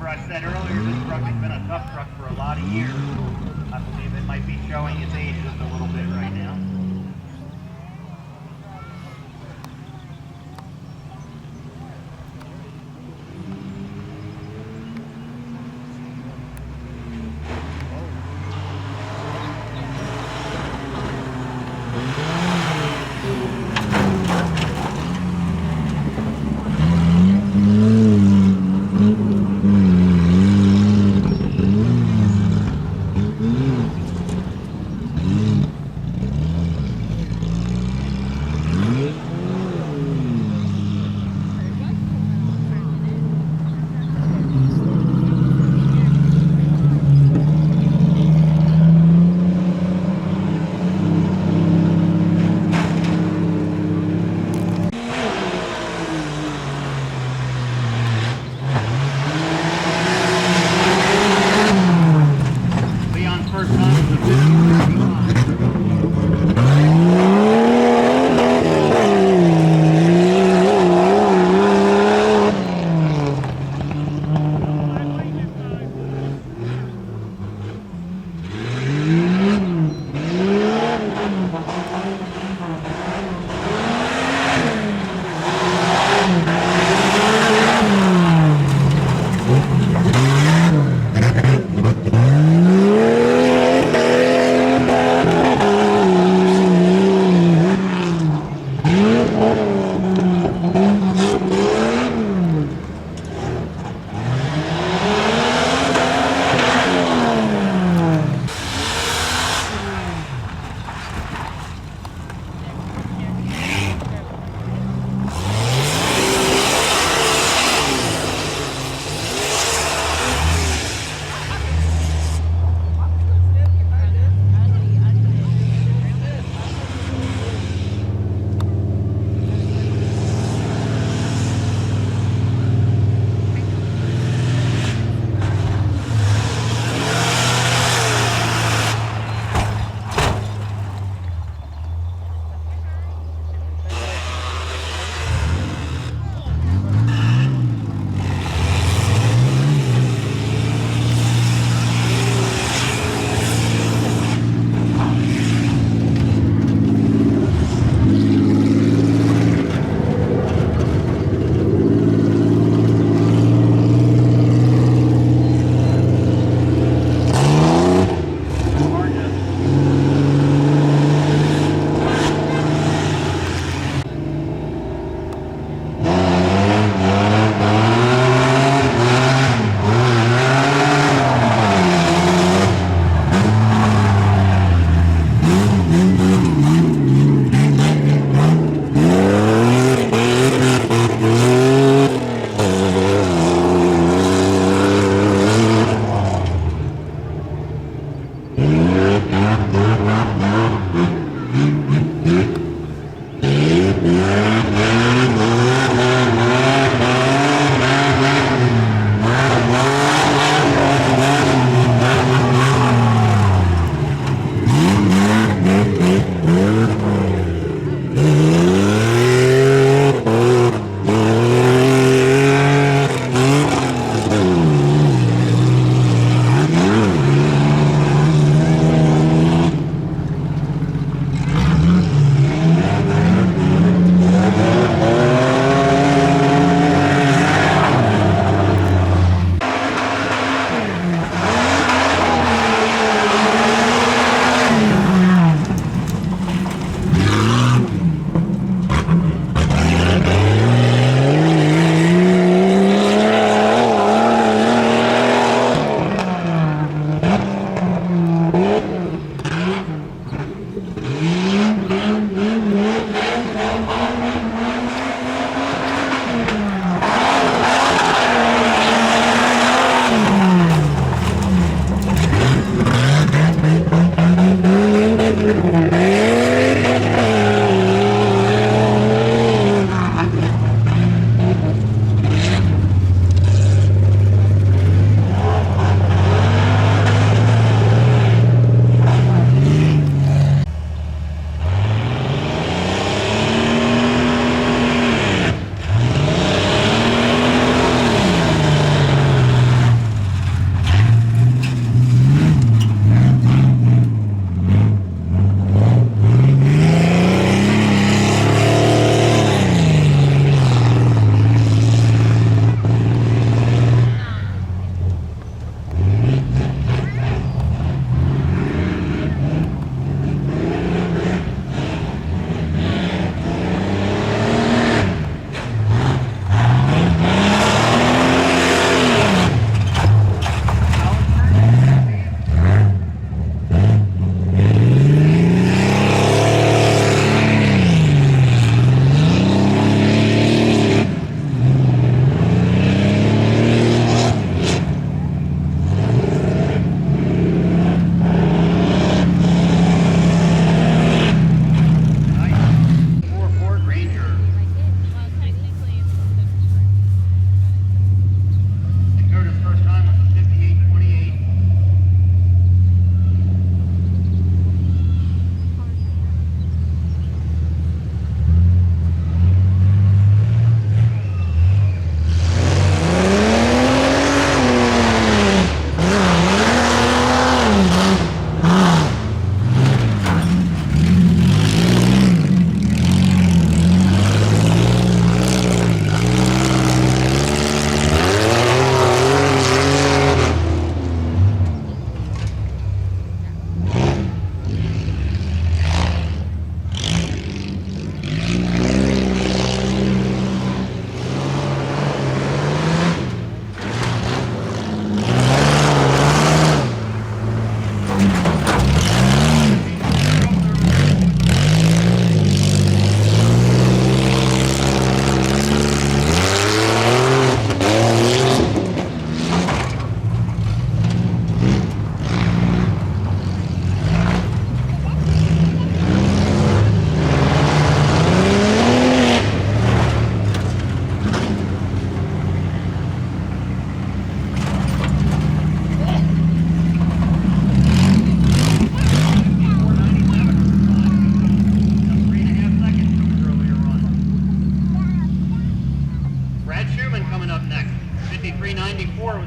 remember I said earlier, this truck has been a tough truck for a lot of years. I believe it might be showing its age just a little bit right now.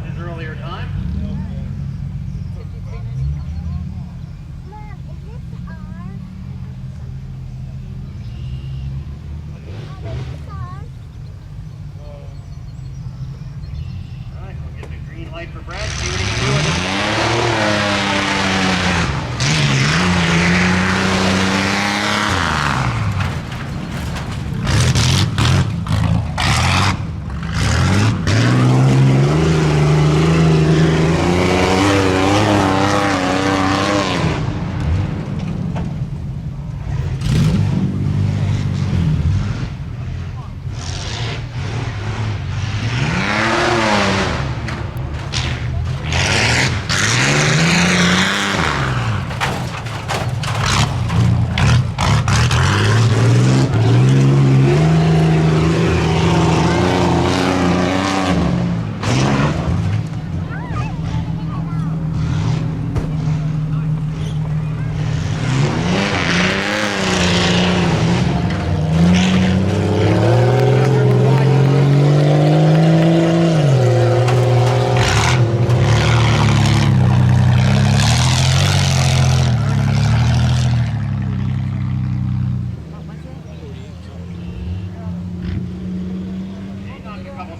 his earlier time. Alright, we'll get the green light for Brad. See what he can do with it.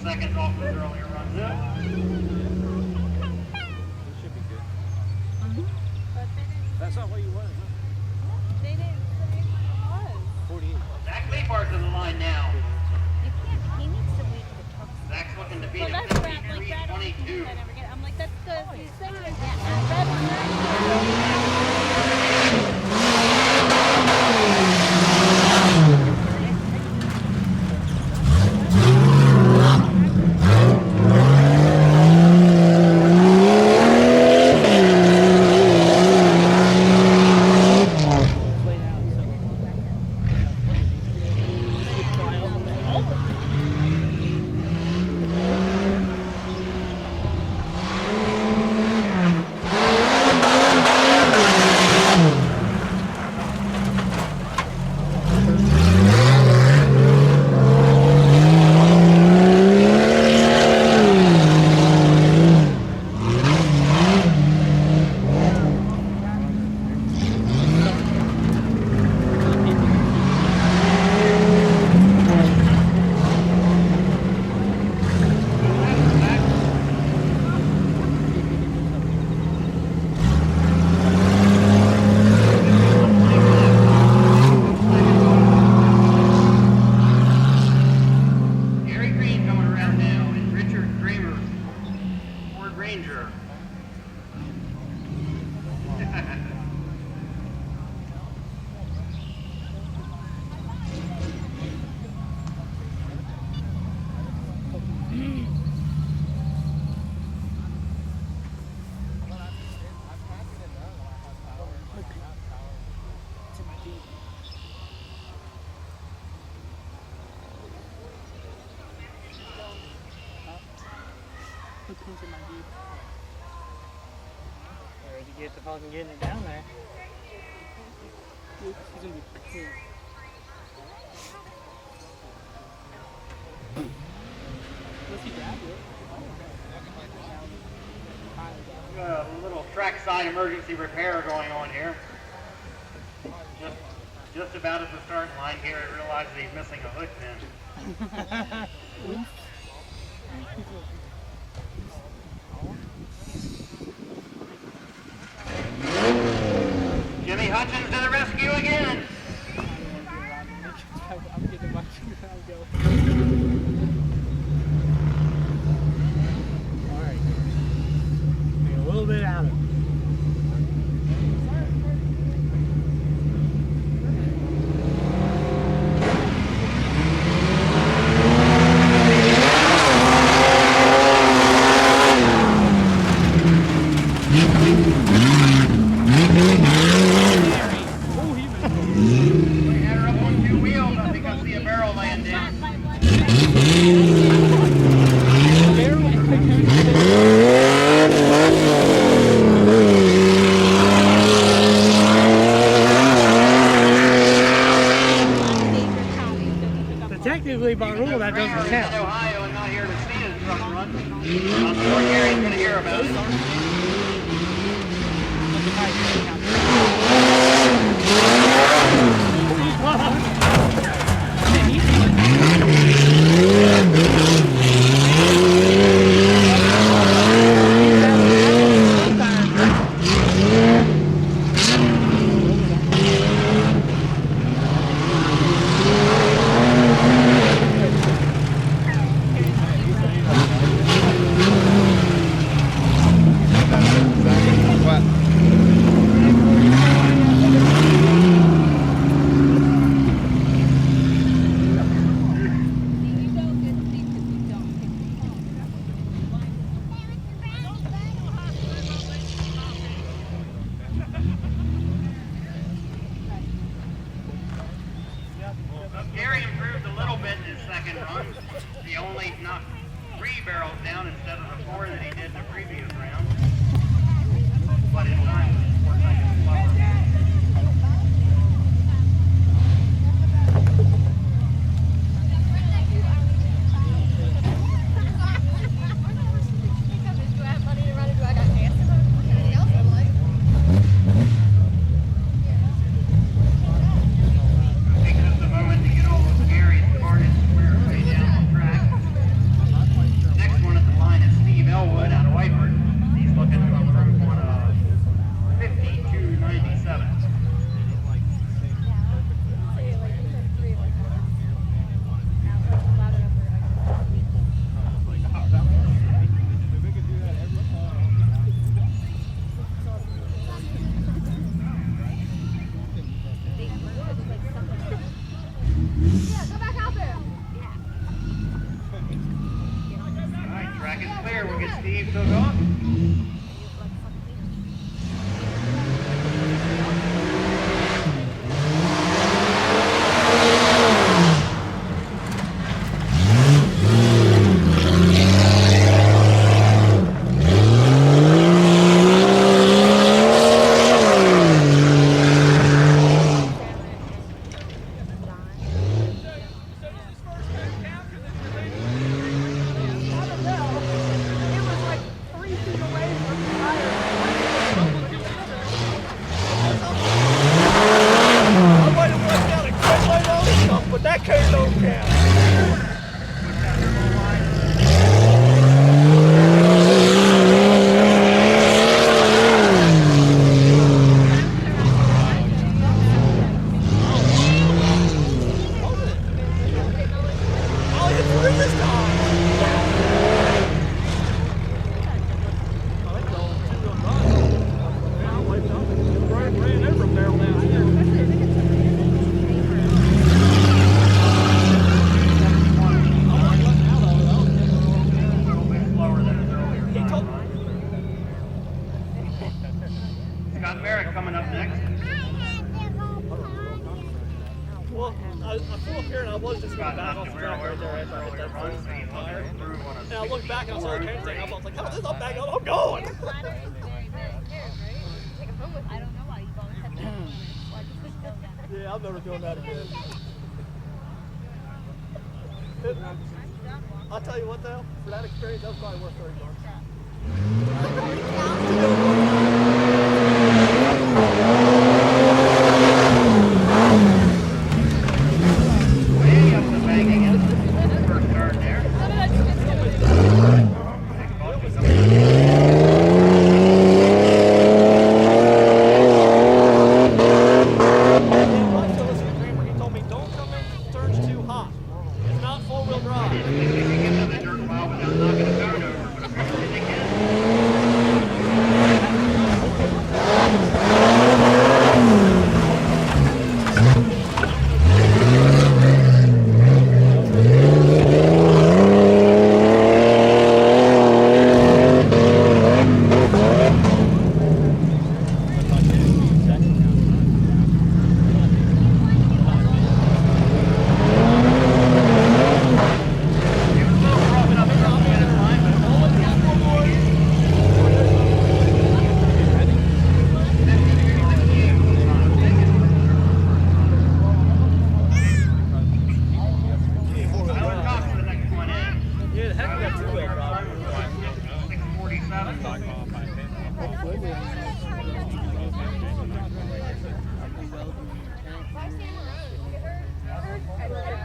Seconds off his earlier runs up. Should be good. That's not what you wanted, huh? They didn't say what it was. 48. Zach Leapart to the line now. You can't, he needs to wait for the trucks. Zach's looking to beat Well, a that's where I'm like, Brad, 53-22. I never get. I'm like, that's because he's saying that. Brad was Gary Green coming around now, and Richard Kramer, Ford Ranger. Where'd you get the fucking getting it down there? He's gonna be cool. Unless he grabbed it. Got a little trackside emergency repair going on here. Just about at the starting line here, I realized that he's missing a hood pin. Jimmy Hutchins to the rescue again. I'm getting my go. Alright. Take a little bit out of it. We had her up on two wheels, I think I see a barrel landing. thereabouts. You don't get sleep if you don't take the phone. Gary improved a little bit in his second run. He only knocked 3 barrels down instead of the 4 that he did in the previous round. But in time, he was 4 seconds slower. Take just a moment to get all of Gary's smartest squares way down the track. Next one at the line is Steve Elwood out of Whiteford. He's looking to improve one of 52.97. All right, track is clear. We'll get Steve to go. But that case don't count. Oh, it's three this time. Ran over a barrel down here. Scott Barrett coming up next. Well, I flew up here and I was just going Scott back knocked off the the track barrel right there over after I hit earlier that run, first so he's looking tire. to improve on a And I looked back and I saw the train thing. I was like, how is this up back up? I'm going. I don't know why you've always had that. Why just put those down? Yeah, I'm never doing that again. I'll tell you what though, for that experience, that was probably worth 30 bucks. Way up the bank again. First turn there. He told me, don't come in turns too hot. It's not 4-wheel drive. If you get to the dirt pile without knocking a turn over, but apparently they I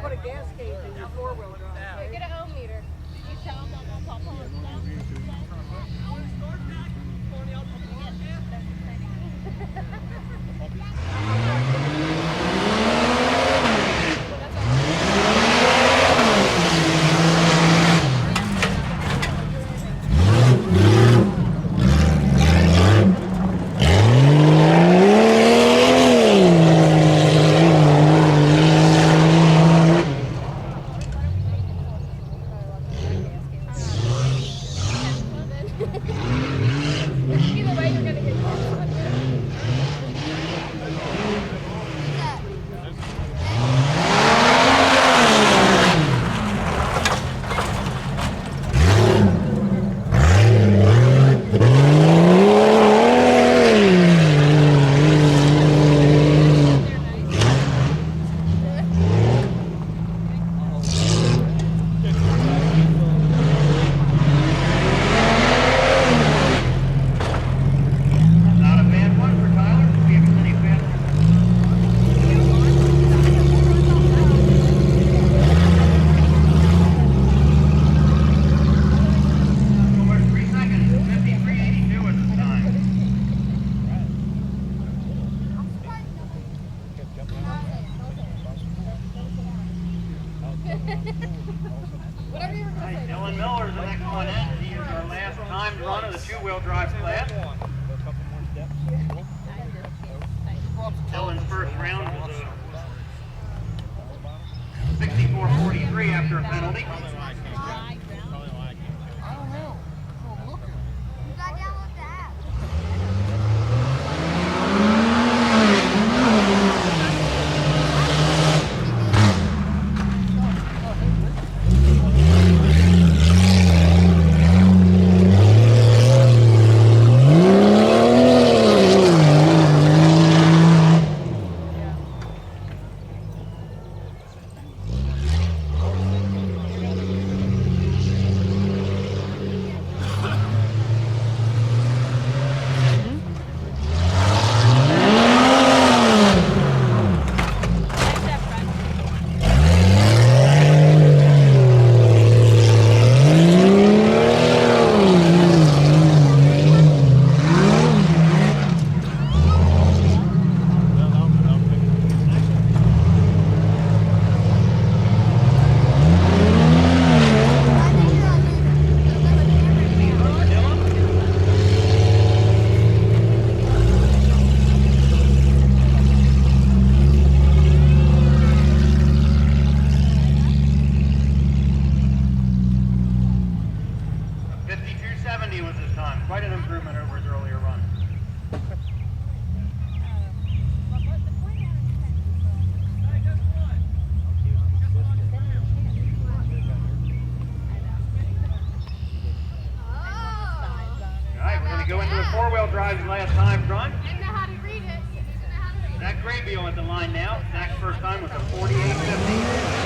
put a gas gauge in your four-wheel drive. Get a ohm meter. You tell them that Papa is down. Either way, you're gonna get caught. Not a bad one for Tyler. See if it's any faster. Over 3 seconds. 53.82 at this time. Whatever you were All gonna right, say. Dylan Miller's the next one in. He is our last timed run of the two-wheel drive class. Dylan's first round was a 64.43 after a penalty. I don't know. You got download the app. Was his time. Quite an improvement over his earlier run. All right, we're going to go into the four-wheel drive's last time run. I know how to read it. Zach Graybeal at the line now. Zach's first time was a 48.50.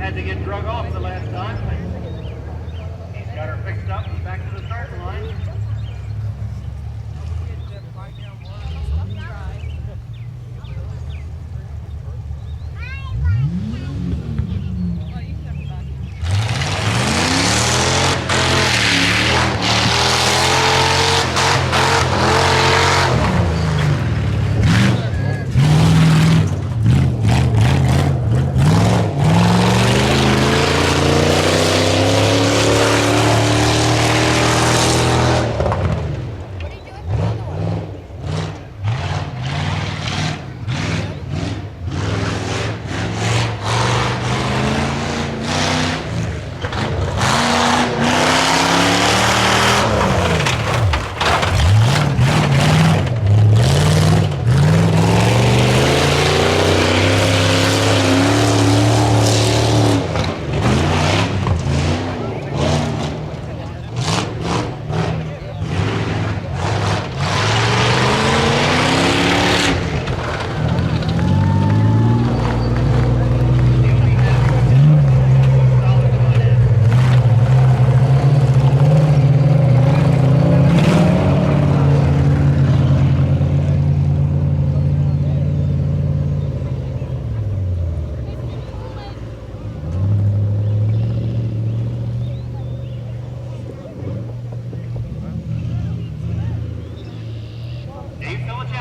had to get drug off the last time. He's got her fixed up and back to the start line.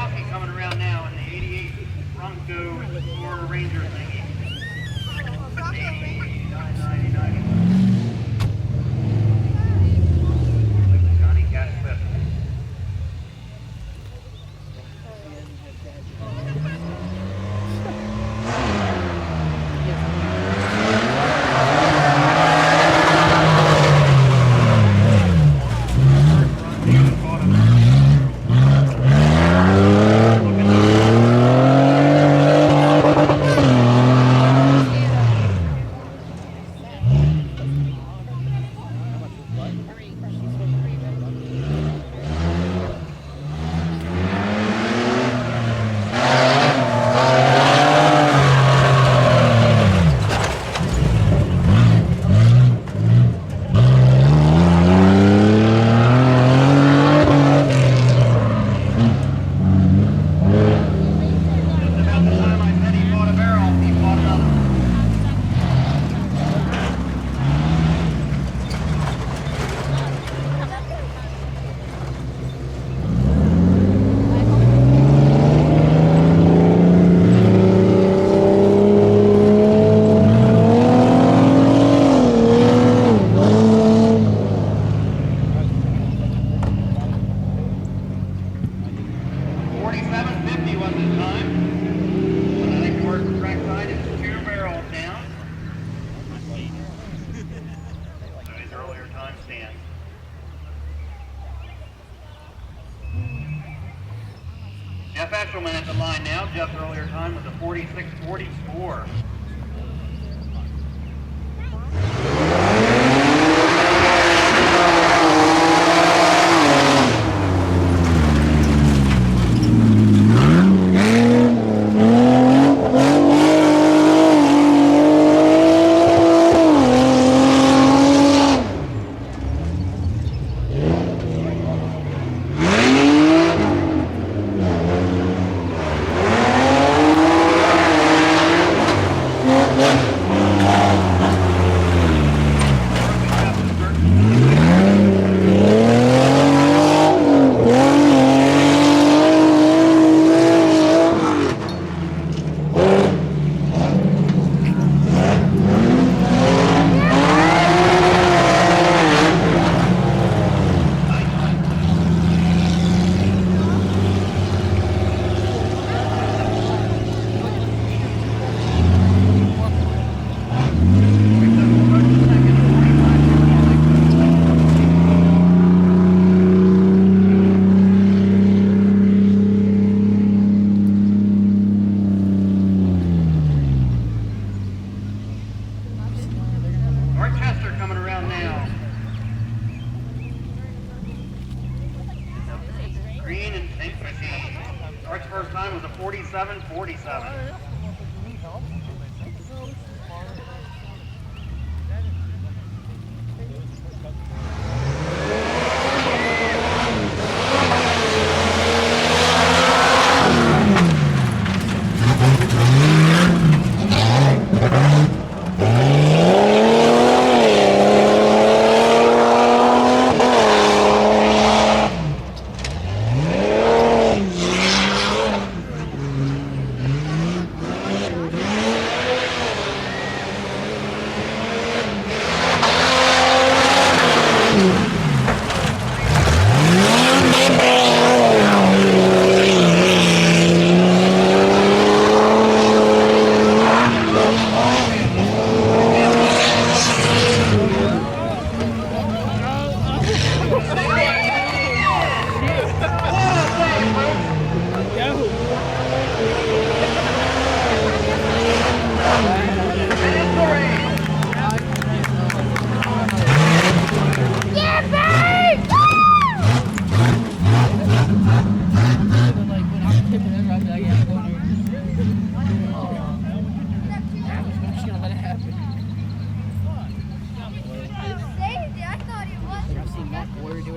Kowski coming around now in the 88 Bronco Explorer Ranger thingy. 89. Johnny Cat Cliff. Jeff Eshelman at the line now. Jeff's earlier time was a 46:44. Green and St. Machine. Art's first time was a 47:47.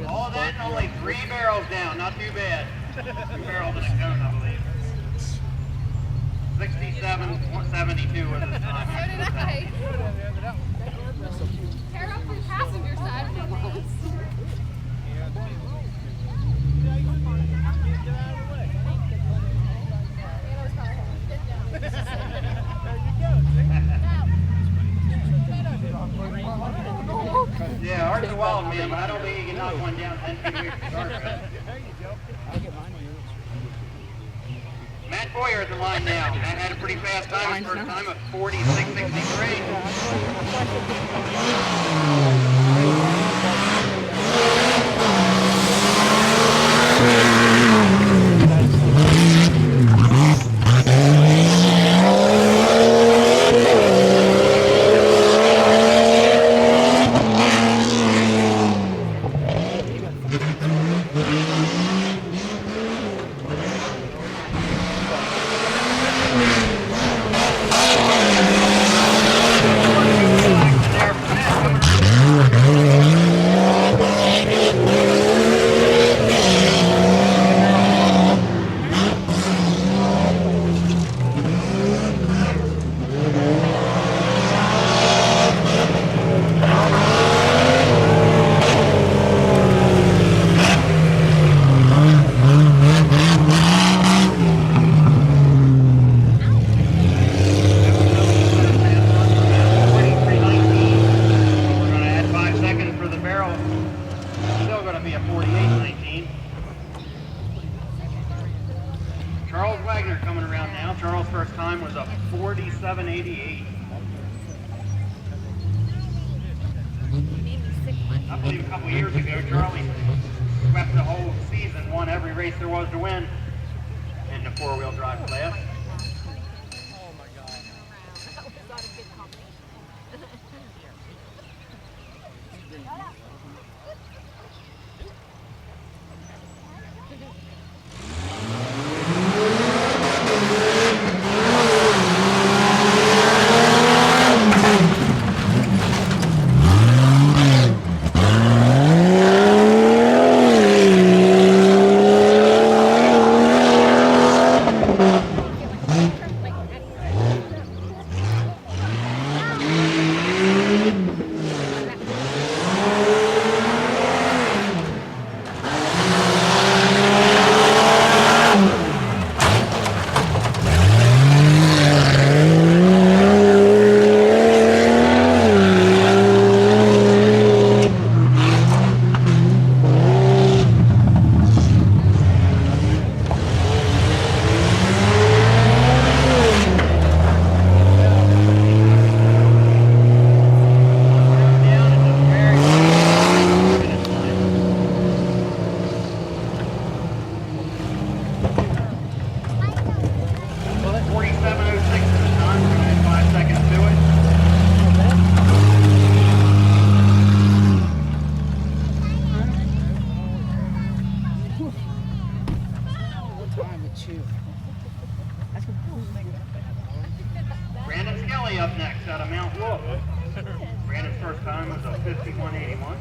All that and only 3 barrels down, not too bad. 2 barrels in a cone, I believe. 67.72 was his time. So did I. Tear up the passenger side for once. put one down 10 feet away from the guardrail. I'll get mine. Matt Boyer at the line now. Matt had a pretty fast time his first time of 46.63. Charles Wagner coming around now. Charles' first time was a 47.88. I believe a couple years ago, Charlie swept the whole season, won every race there was to win in the four-wheel drive class. Brandon Skelly up next out of Mount Wolf. Brandon's first time was a 51.81.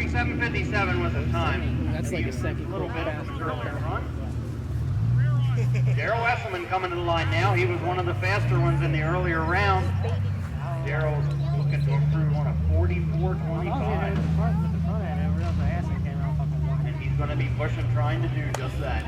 47:57 was his time. That's like a second A little bit quick of pass. a earlier run. Daryl Esselman coming to the line now. He was one of the faster ones in the earlier round. Daryl's looking to improve on a 44:25. And he's going to be pushing, trying to do just that.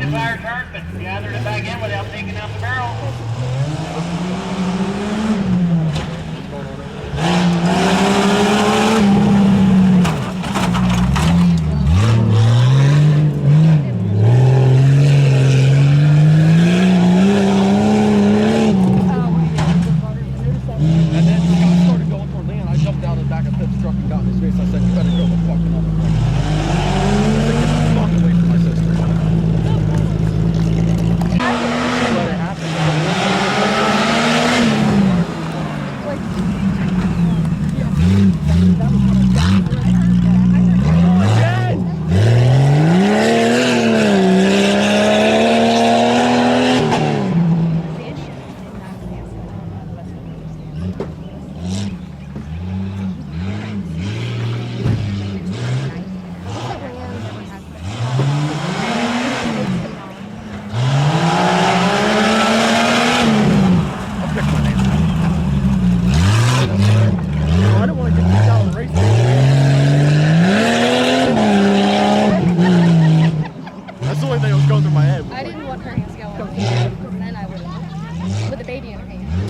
the tire turned, but gathered it back in without taking out the barrel. And then when I started going for Leon, I jumped out of the back of Pip's truck and got in his face. I said, you better go the fucking other way. Get the fuck away from my sister. She let it happen. I'll pick my name. I don't want to get kicked out of the race. That's the only thing that was going through my head. I didn't want her hands to go on. And then I would have. With the baby in her hand.